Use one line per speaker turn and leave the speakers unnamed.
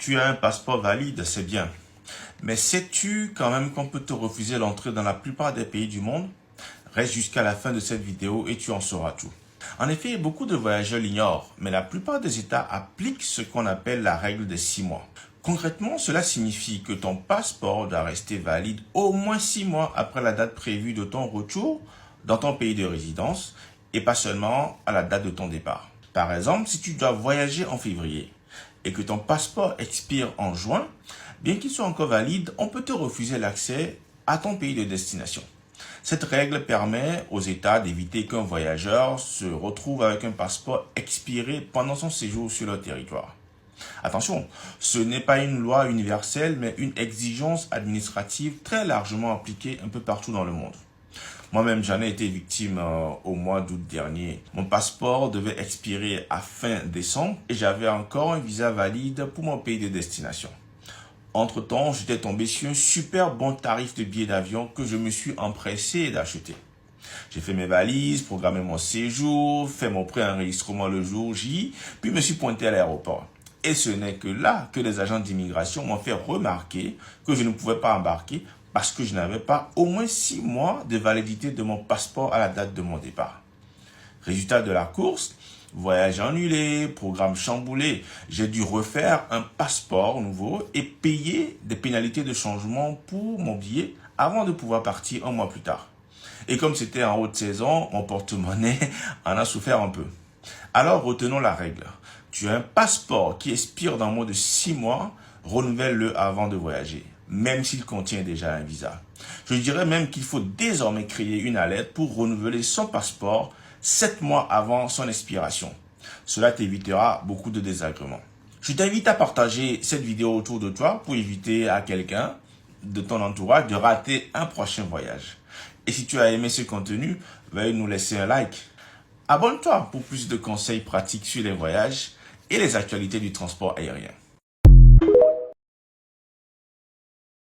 Tu as un passeport valide, c'est bien. Mais sais-tu quand même qu'on peut te refuser l'entrée dans la plupart des pays du monde? Reste jusqu'à la fin de cette vidéo et tu en sauras tout. En effet, beaucoup de voyageurs l'ignorent, mais la plupart des États appliquent ce qu'on appelle la règle des 6 mois. Concrètement, cela signifie que ton passeport doit rester valide au moins 6 mois après la date prévue de ton retour dans ton pays de résidence et pas seulement à la date de ton départ. Par exemple, si tu dois voyager en février et que ton passeport expire en juin, bien qu'il soit encore valide, on peut te refuser l'accès à ton pays de destination. Cette règle permet aux États d'éviter qu'un voyageur se retrouve avec un passeport expiré pendant son séjour sur leur territoire. Attention, ce n'est pas une loi universelle, mais une exigence administrative très largement appliquée un peu partout dans le monde. Moi-même, j'en ai été victime au mois d'août dernier. Mon passeport devait expirer à fin décembre et j'avais encore un visa valide pour mon pays de destination. Entre-temps, j'étais tombé sur un super bon tarif de billets d'avion que je me suis empressé d'acheter. J'ai fait mes valises, programmé mon séjour, fait mon préenregistrement le jour J, puis me suis pointé à l'aéroport. Et ce n'est que là que les agents d'immigration m'ont fait remarquer que je ne pouvais pas embarquer parce que je n'avais pas au moins 6 mois de validité de mon passeport à la date de mon départ. Résultat de la course, voyage annulé, programme chamboulé. J'ai dû refaire un passeport nouveau et payer des pénalités de changement pour mon billet avant de pouvoir partir un mois plus tard. Et comme c'était en haute saison, mon porte-monnaie en a souffert un peu. Alors retenons la règle. Tu as un passeport qui expire dans moins de 6 mois, renouvelle-le avant de voyager, même s'il contient déjà un visa. Je dirais même qu'il faut désormais créer une alerte pour renouveler son passeport 7 mois avant son expiration. Cela t'évitera beaucoup de désagréments. Je t'invite à partager cette vidéo autour de toi pour éviter à quelqu'un de ton entourage de rater un prochain voyage. Et si tu as aimé ce contenu, veuille nous laisser un like. Abonne-toi pour plus de conseils pratiques sur les voyages et les actualités du transport aérien.